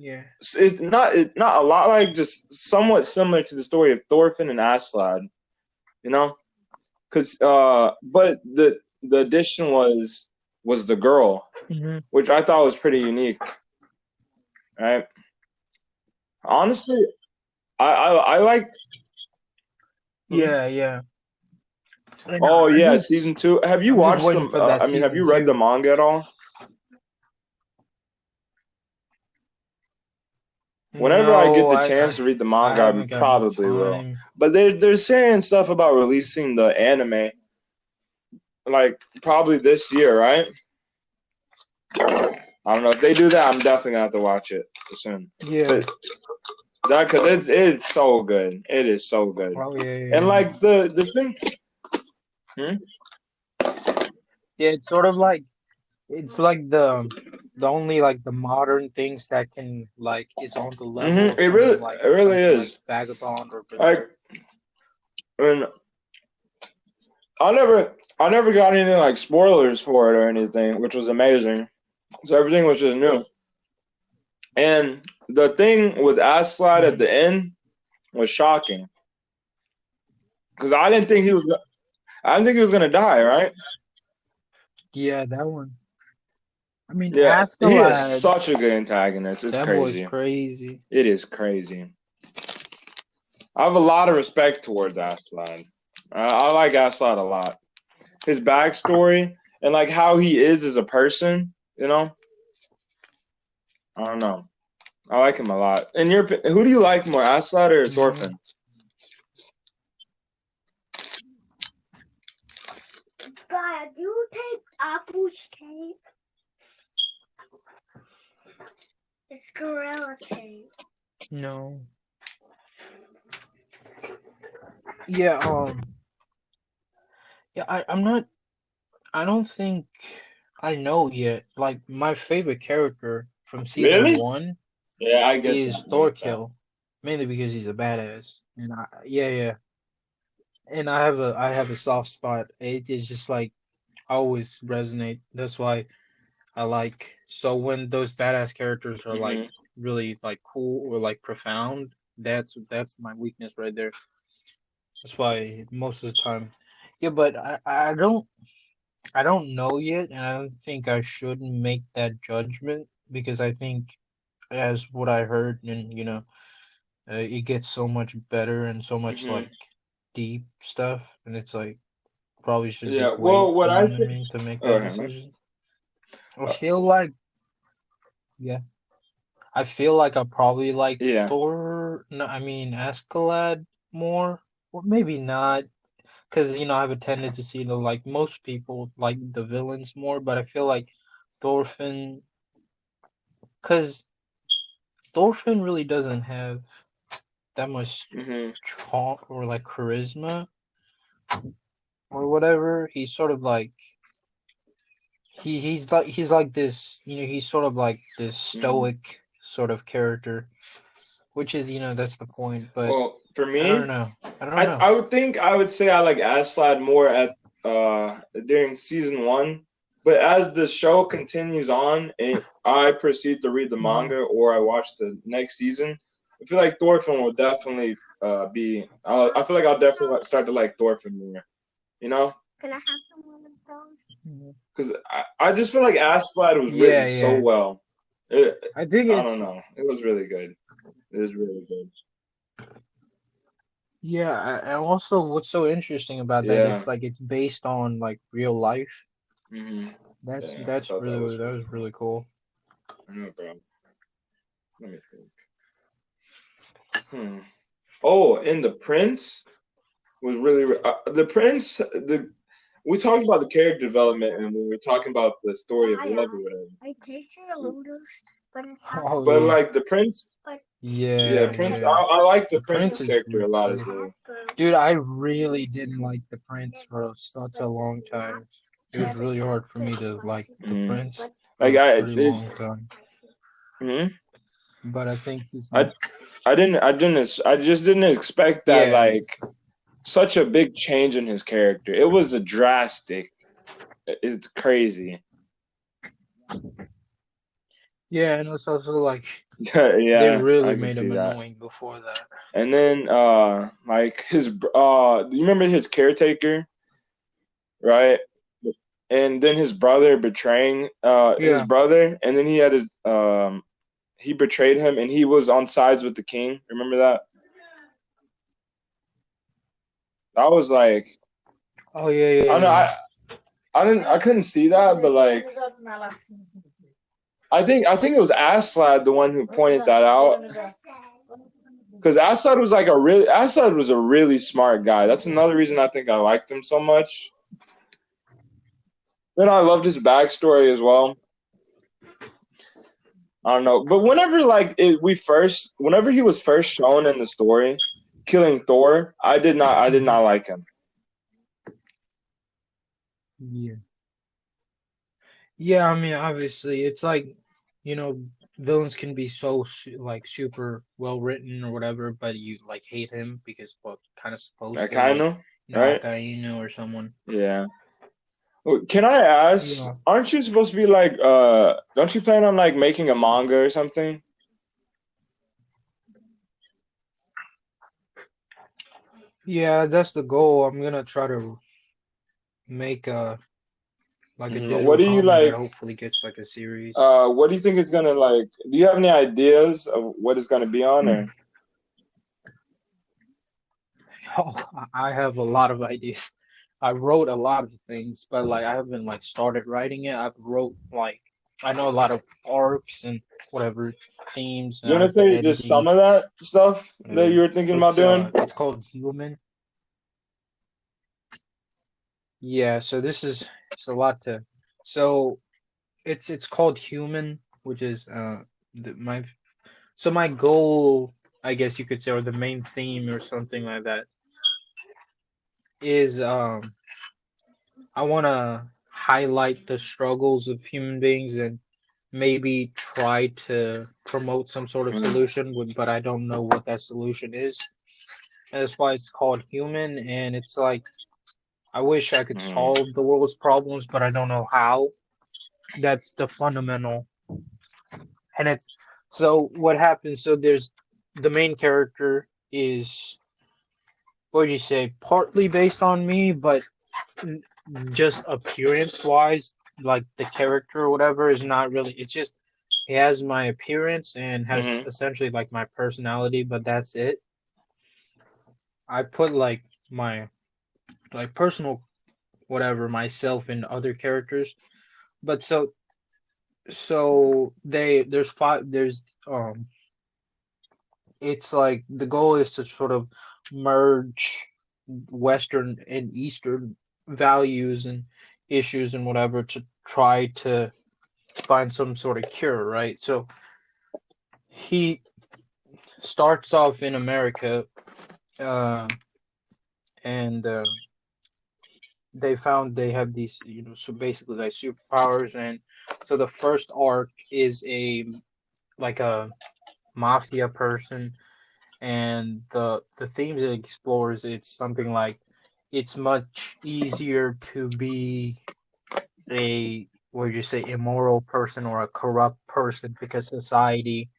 Yeah. it's not a lot like, just somewhat similar to the story of Thorfinn and Aslad. You know, because but the addition was the girl, Hmm. which I thought was pretty unique. Right? Honestly, I like. Hmm? Yeah, yeah. And Oh yeah, season two. Have you I'm just watched waiting them? for that I mean, have season you read the two. manga at all? Whenever I get No, the I, chance I, to read the I manga, I haven't gotten the probably will. time. But they're saying stuff about releasing the anime like probably this year, right? I don't know if they do that. I'm definitely gonna have to watch it soon. Yeah. But that because it's so good. It is so good. Oh yeah, And yeah, like the thing. Hmm? yeah. It's sort of like it's like the only like the modern things that can like is on the level of It really something like is. Vagabond or Like, Berserk. I mean, I never got any like spoilers for it or anything, which was amazing. So everything was just new. And the thing with Aslide at Hmm. the end was shocking because I didn't think he was. I didn't think he was gonna die. Right? Yeah, that one. I mean, Yeah, he is Askeladd, such a good antagonist. It's that boy's crazy. crazy. It is crazy. I have a lot of respect towards Aslide. I like Aslide a lot. His backstory and like how he is as a person. You know, I don't know. I like him a lot. And who do you like more, Aslide or Yeah. Thorfinn? God, do you take Apple's tape? It's Gorilla tape. No. Yeah. Yeah. I'm not. I don't think I know yet. Like my favorite character from season Really? one Yeah, I get that. is I get that. Thorkill, mainly because he's a badass. And yeah, yeah. And I have a soft spot. It is just like always resonate. That's why I like. So when those badass characters are like Hmm. really like cool or like profound, that's my weakness right there. That's why most of the time, yeah. But I don't know yet, and I don't think I should make that judgment because I think as what I heard, and it gets so much better and so much Hmm. like deep stuff, and it's like probably should Yeah. just wait. Well, what You know I what I think. mean? To make Oh, that hang on. decision. I Uh, feel like yeah. I feel like I probably like yeah. Thor. No, I mean Askeladd more, or maybe not, because I have a tendency to like most people like the villains more, but I feel like Thorfinn, because Thorfinn really doesn't have that much Hmm. charm or like charisma or whatever. He's sort of like he's like this. He's sort of like this Hmm. stoic sort of character, which is that's the point. But Well, for I don't me, know. I don't know. I would think I would say I like Aslide more at during season one, but as the show continues on and I proceed to read the Hmm. manga or I watch the next season, I feel like Thorfinn will definitely be. I feel like I'll definitely start to like Thorfinn more. You know, Can I have some one of those? because I just feel like Asplat was written Yeah, so yeah. well. It, I think I don't it's know. It was really good. It was really good. yeah, and also what's so interesting about that, Yeah. it's like it's based on like real life. Hmm. That's Yeah. I that's thought that really was that really was cool. really cool. I know, bro. Let me think. Hmm. Oh, and the prince was really the prince. The we talked about the character development, and when we're talking about the story of love or whatever. I tasted the noodles, but it's not. Oh But yeah, like the prince, But yeah, yeah, Prince. yeah. I like the The prince prince's is, character a lot as yeah. well. Dude, I really didn't like the prince for such a long time. It was really hard for me to like the Mm. prince Like for a pretty long time. mhm. But I think he's I like, I just didn't expect that yeah, like such a big change in his character. It was a drastic. It's crazy. yeah, and it's also like they Yeah, really I can made see him that. annoying before that. And then like you remember his caretaker, right? And then his brother betraying his Yeah. brother, and then he had his he betrayed him, and he was on sides with the king. Remember that? That was like Oh yeah, yeah, I don't know. yeah. I couldn't see that, but like I think it was Aslad the one who pointed that out. Because Assad was a really smart guy. That's another reason I think I liked him so much. Then I loved his backstory as well. I don't know, but whenever he was first shown in the story, killing Thor, I did not like him. Yeah. Yeah, I mean, obviously, it's like, you know, villains can be so like super well written or whatever, but you like hate him because well, kind of supposed to, like, Akainu, right? Akainu or someone. Yeah. Can I ask? Yeah. Aren't you supposed to be like? Don't you plan on like making a manga or something? Yeah, that's the goal. I'm gonna try to make a like a What digital do you comic that like? hopefully gets like a series. What do you think it's gonna like? Do you have any ideas of what it's gonna be on? Or Oh, I have a lot of ideas. I wrote a lot of things, but like I haven't like started writing it. I've wrote like I know a lot of arcs and whatever themes, and you wanna I've been say just some editing. of that stuff that Whatever. you were thinking about doing? It's called Human. Yeah, so this is it's a lot to. So it's called Human, which is my so my goal, I guess you could say, or the main theme or something like that is I want to highlight the struggles of human beings and maybe try to promote some sort of Mm, solution with, but I don't know what that solution is. And that's why it's called Human. And it's like I wish I could mm, solve the world's problems, but I don't know how. That's the fundamental. And it's so what happens. So there's the main character is what would you say, partly based on me, but just appearance wise, like the character or whatever is not really. It's just he has my appearance and has mm-hmm, essentially like my personality, but that's it. I put like my like personal whatever myself in other characters, but so there's five there's it's like the goal is to sort of merge Western and Eastern values and issues and whatever to try to find some sort of cure, right? So he starts off in America, uh, and they found they have these, so basically like superpowers, and so the first arc is a like a mafia person, and the themes it explores, it's something like it's much easier to be a what would you say immoral person or a corrupt person because society,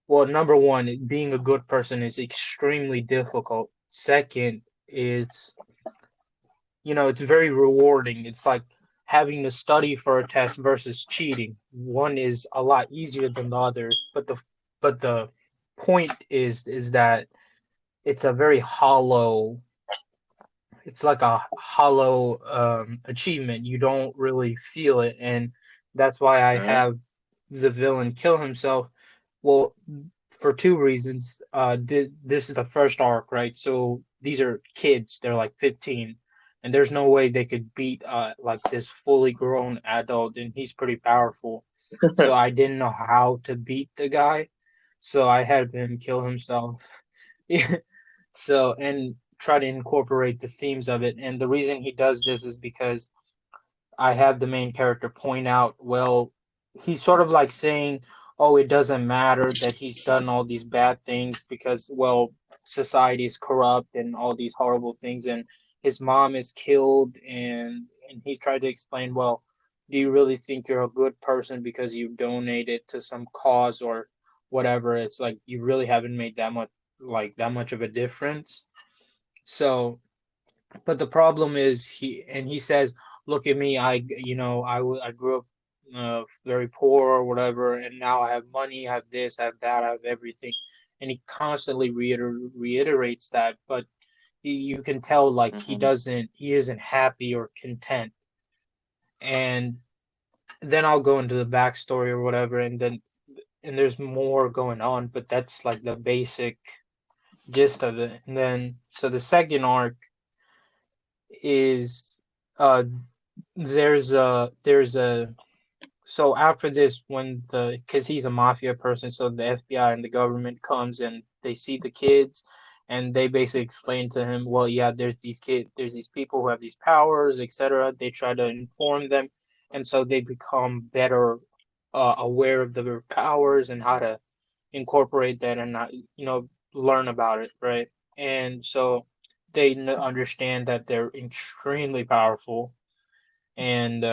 well, number one, being a good person is extremely difficult. Second is, it's very rewarding. It's like having to study for a test versus cheating. One is a lot easier than the other, but the point is that it's a very hollow, it's like a hollow achievement. You don't really feel it, and that's why I all right. have the villain kill himself. Well, for two reasons. This is the first arc, right? So these are kids; they're like 15. and there's no way they could beat like this fully grown adult, and he's pretty powerful. So I didn't know how to beat the guy, so I had him kill himself. So and try to incorporate the themes of it. And the reason he does this is because I have the main character point out, well, he's sort of like saying, oh, it doesn't matter that he's done all these bad things because, well, society is corrupt and all these horrible things, and his mom is killed, and he's trying to explain, well, do you really think you're a good person because you donated to some cause or whatever? It's like you really haven't made that much of a difference. So but the problem is he says, "Look at me. I grew up very poor or whatever, and now I have money. I have this. I have that. I have everything." And he constantly reiterates that, but you can tell like Mhm. he isn't happy or content. And then I'll go into the backstory or whatever, and there's more going on, but that's like the basic gist of it. And then so the second arc is uh there's a so after this when the because he's a mafia person, so the FBI and the government comes and they see the kids, and they basically explain to him, well, yeah, there's these people who have these powers, etc. They try to inform them, and so they become better aware of their powers and how to incorporate that and not learn about it, right? And so they understand that they're extremely powerful. And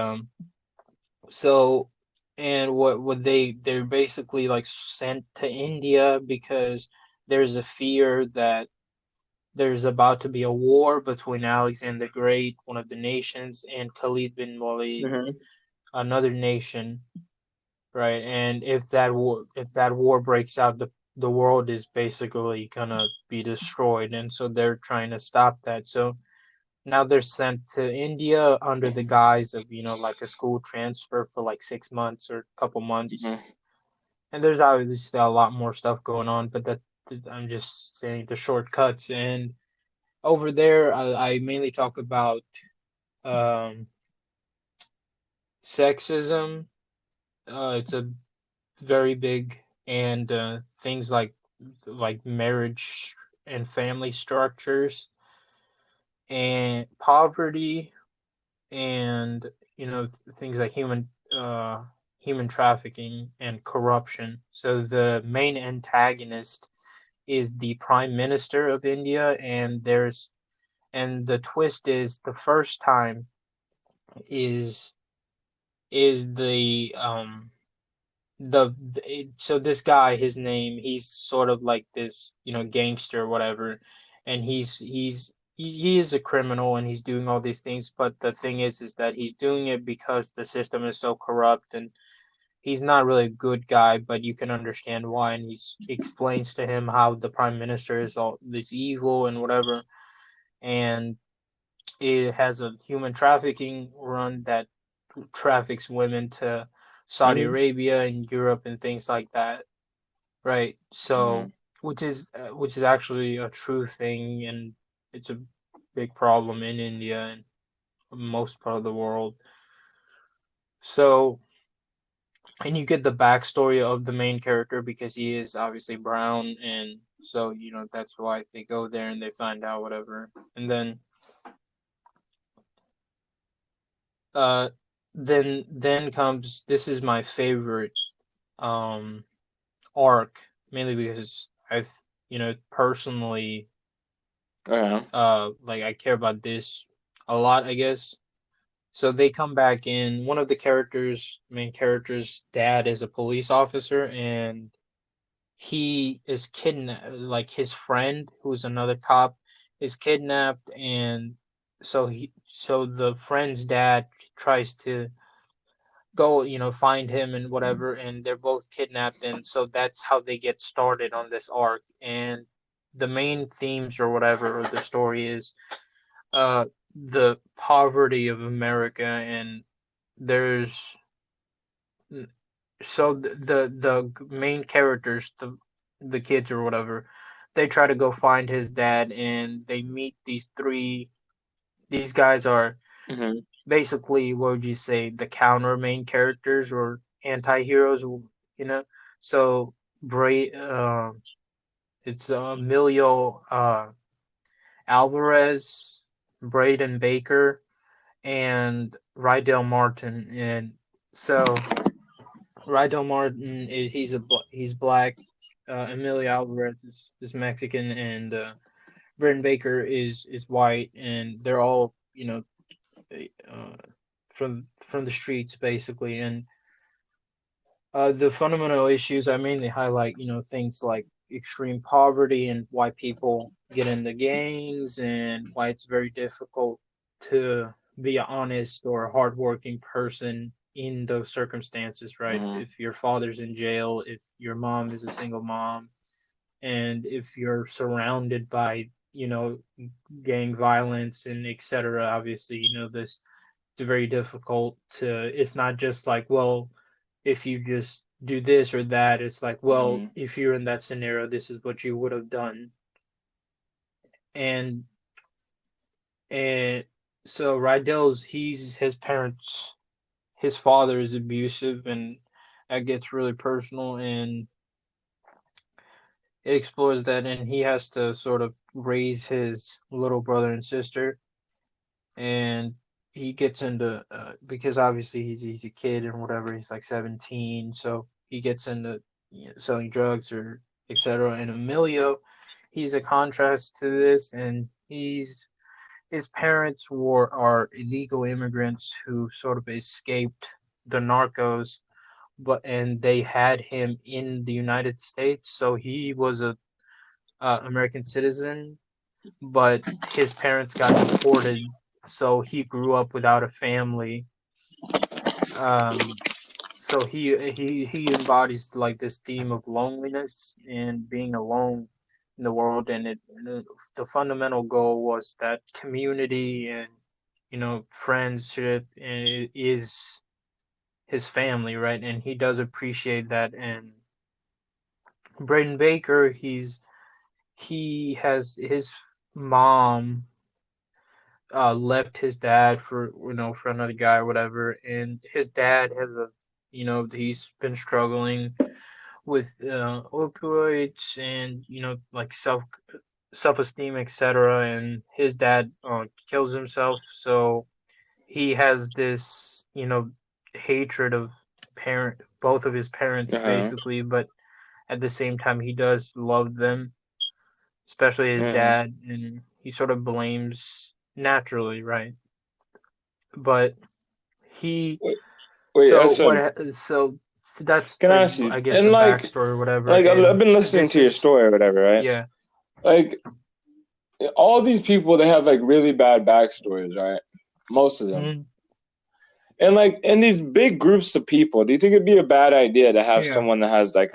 so and what they're basically like sent to India because there's a fear that there's about to be a war between Alexander the Great, one of the nations, and Khalid bin Walid, Mhm. another nation, right? And if that war breaks out, the world is basically gonna be destroyed, and so they're trying to stop that. So now they're sent to India under the guise of like a school transfer for like 6 months or a couple months. Mhm. And there's obviously a lot more stuff going on, but that I'm just saying the shortcuts. And over there, I mainly talk about um, sexism. It's a very big, and things like marriage and family structures and poverty, and things like human trafficking and corruption. So the main antagonist is the prime minister of India, and the twist is the first time is so this guy, his name, he's sort of like this gangster or whatever, and he is a criminal and he's doing all these things, but the thing is that he's doing it because the system is so corrupt, and he's not really a good guy, but you can understand why. And he explains to him how the prime minister is all this evil and whatever, and it has a human trafficking run that traffics women to Saudi Mhm. Arabia and Europe and things like that, right? So, Mhm. which is actually a true thing, and it's a big problem in India and most part of the world. So, and you get the backstory of the main character because he is obviously brown, and so that's why they go there and they find out whatever, and uh, then comes this is my favorite um arc, mainly because I've personally Yeah. like I care about this a lot, I guess. So they come back in. One of the main characters' dad is a police officer, and he is kidnapped. Like his friend, who's another cop, is kidnapped, and so the friend's dad tries to go, find him and whatever, and they're both kidnapped, and so that's how they get started on this arc. And the main themes or whatever of the story is the poverty of America, and there's so the main characters, the kids or whatever, they try to go find his dad, and they meet these guys are Mm-hmm. basically, what would you say, the counter main characters or anti-heroes, you know? So Bray, it's Emilio Alvarez, Braden Baker, and Rydell Martin. And so Rydell Martin, he's black. Emilio Alvarez is Mexican, and Braden Baker is white, and they're all uh, from the streets basically. And the fundamental issues I mainly highlight, things like extreme poverty and why people get into gangs and why it's very difficult to be an honest or a hardworking person in those circumstances, right? Mm-hmm. If your father's in jail, if your mom is a single mom, and if you're surrounded by, gang violence and etc., obviously, this it's very difficult to, it's not just like, well, if you just do this or that, it's like, well, Mm-hmm. if you're in that scenario, this is what you would have done. And and so Rydell's, he's his parents, his father is abusive, and that gets really personal, and it explores that, and he has to sort of raise his little brother and sister. And he gets into, because obviously he's a kid and whatever, he's like 17, so he gets into, selling drugs or etc. And Emilio, he's a contrast to this, and his parents are illegal immigrants who sort of escaped the narcos, but and they had him in the United States, so he was a American citizen, but his parents got deported, so he grew up without a family. Um, so he embodies like this theme of loneliness and being alone in the world, and the fundamental goal was that community and friendship, and it is his family, right? And he does appreciate that. And Braden Baker, he has his mom left his dad for for another guy or whatever, and his dad has a he's been struggling with opioids and like self-esteem, etc. And his dad kills himself, so he has this hatred of parent both of his parents Uh-huh. basically, but at the same time he does love them, especially his Mm-hmm. dad, and he sort of blames naturally, right? But he Wait, wait, so Essen, what so that's can I the, ask you? I guess, And the backstory or whatever. I've And been listening this to your is, story or whatever, right? yeah. Like all these people, they have like really bad backstories, right? Most of them. Mhm. And like in these big groups of people, do you think it'd be a bad idea to have Yeah. someone that has like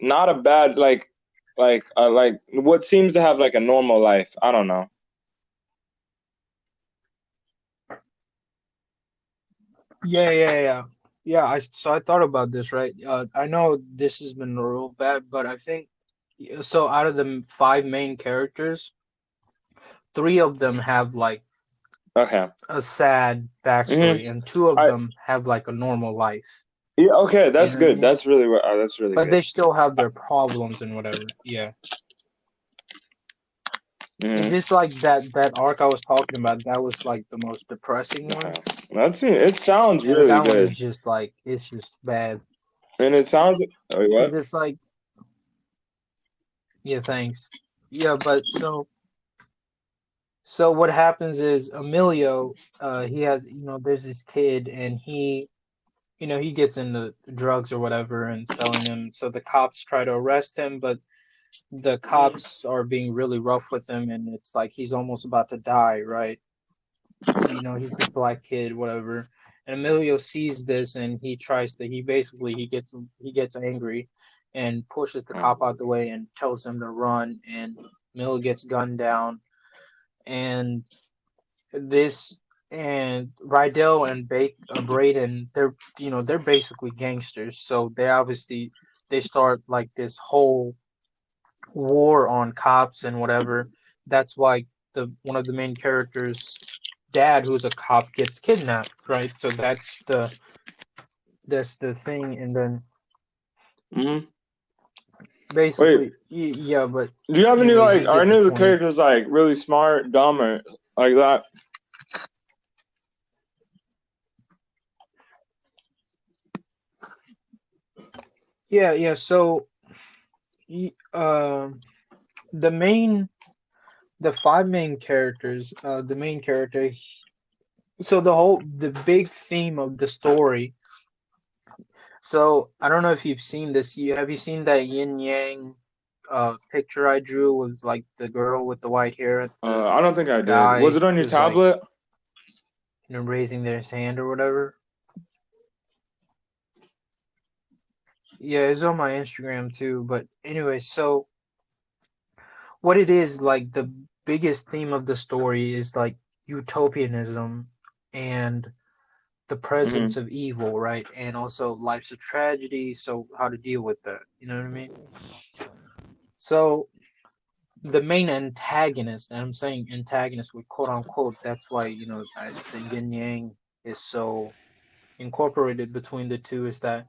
not a bad like what seems to have like a normal life? I don't know. Yeah, I thought about this, right? I know this has been real bad, but I think, so out of the five main characters, three of them have like Okay. a sad Mm-hmm. backstory, and two of I them have like a normal life. Yeah. Okay. You That's know what I good. mean? That's really But good. they still have their problems and whatever. Yeah. And Mm-hmm. just like that arc I was talking about, that was like the most depressing one. Okay. It sounds And really that one good, is just like, it's just bad. and it sounds. Wait, Because what? it's like, yeah, thanks. Yeah, but so what happens is Emilio, he has, there's this kid, and he gets into drugs or whatever and selling them. So the cops try to arrest him, but the cops are being really rough with him, and it's like he's almost about to die, right? He's this black kid, whatever. And Emilio sees this, and he gets angry and pushes the cop out the way and tells him to run, and Emilio gets gunned down. And this and Rydell and Braden, they're basically gangsters, so they start like this whole war on cops and whatever. That's why the one of the main characters' dad, who's a cop, gets kidnapped, right? So that's the thing, and then Hmm. Wait, basically, yeah. But do you have any anyways, like? you Are get the any of the point. characters like really smart, dumb, or like that? Yeah, yeah. So, the main, the five main characters, the main character. So the big theme of the story. So I don't know if you've seen this. Have you seen that yin yang picture I drew with like the girl with the white hair, the I don't think I did. Was guy it on your who's like, tablet? raising their hand or whatever? Yeah, it's on my Instagram too. But anyway, so what it is, like, the biggest theme of the story is like utopianism and the Hmm. presence of evil, right? And also life's a tragedy, so how to deal with that. You know what I mean? So the main antagonist, and I'm saying antagonist with quote unquote, that's why, the yin yang is so incorporated between the two, is that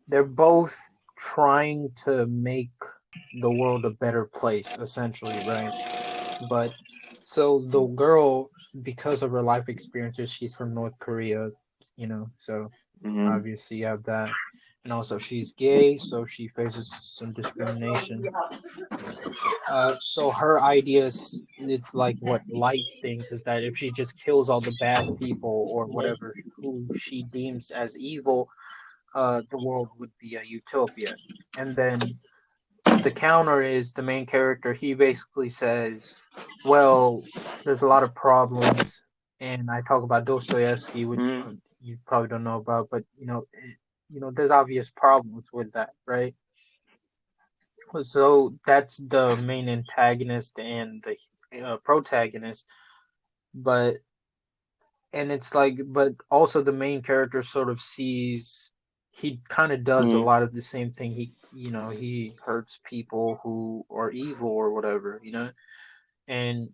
they're both trying to make the world a better place, essentially, right? But so the girl, because of her life experiences, she's from North Korea, so Hmm. obviously you have that. And also she's gay, so she faces some discrimination. So her ideas, it's like what Light thinks, is that if she just kills all the bad people or whatever who she deems as evil, the world would be a utopia. And then the counter is the main character. He basically says, well, there's a lot of problems, and I talk about Dostoevsky, which Hmm. you probably don't know about, but there's obvious problems with that, right? So that's the main antagonist and the protagonist, but and it's like, but also the main character sort of sees, he kind of does a Hmm. lot of the same thing. He hurts people who are evil or whatever, and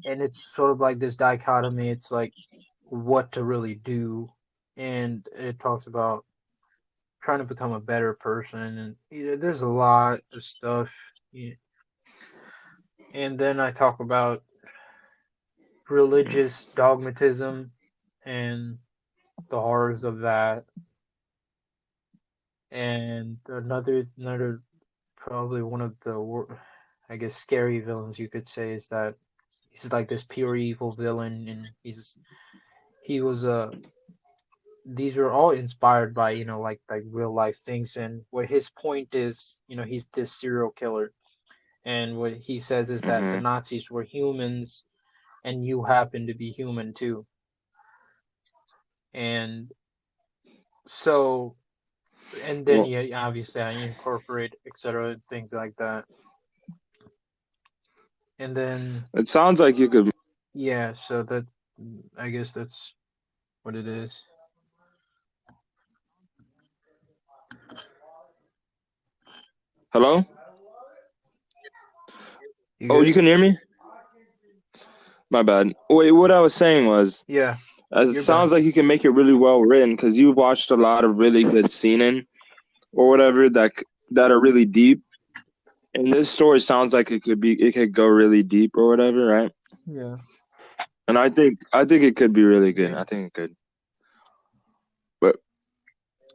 it's sort of like this dichotomy. It's like what to really do, and it talks about trying to become a better person, and there's a lot of stuff. Yeah. And then I talk about religious dogmatism and the horrors of that. And another probably one of the, I guess, scary villains you could say, is that he's like this pure evil villain, and he was these are all inspired by, like real life things. And what his point is, he's this serial killer, and what he says is that the Hmm. Nazis were humans, and you happen to be human too. And so, and then, Well, yeah, obviously I incorporate etc. things like that. And then, it sounds like you could. yeah, so that, I guess that's what it is. Hello? You Oh, you good? can hear me? My bad. Wait, what I was saying was, Yeah, it you're back. sounds like you can make it really well written because you watched a lot of really good scenes or whatever that are really deep. And this story sounds like it could go really deep or whatever, right? Yeah, And I think it could be really good. yeah, I think it could. But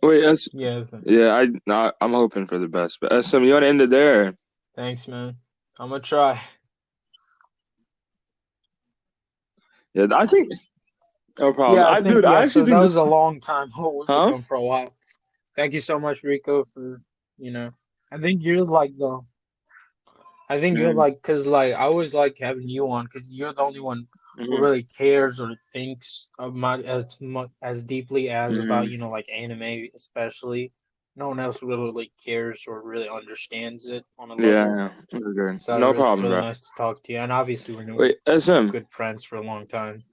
wait, yeah. yeah, I'm hoping for the best. But SM, you want to end it there? Thanks, man. I'm gonna try. Yeah, I think no problem. Yeah, I think, Dude, I yeah. actually So that think was this, a long time. We've been huh? going for a while. Thank you so much, Rico, for you know. I think you're like the. I think you're Mm-hmm. like, cause like I always like having you on, cause you're the only one who Hmm. really cares or thinks about as much as deeply as about, Hmm. like anime, especially. No one else really cares or really understands it on a level. Yeah, it was good. So No it's problem, really bro. nice to talk to you. And obviously, we're Wait, SM. good friends for a long time.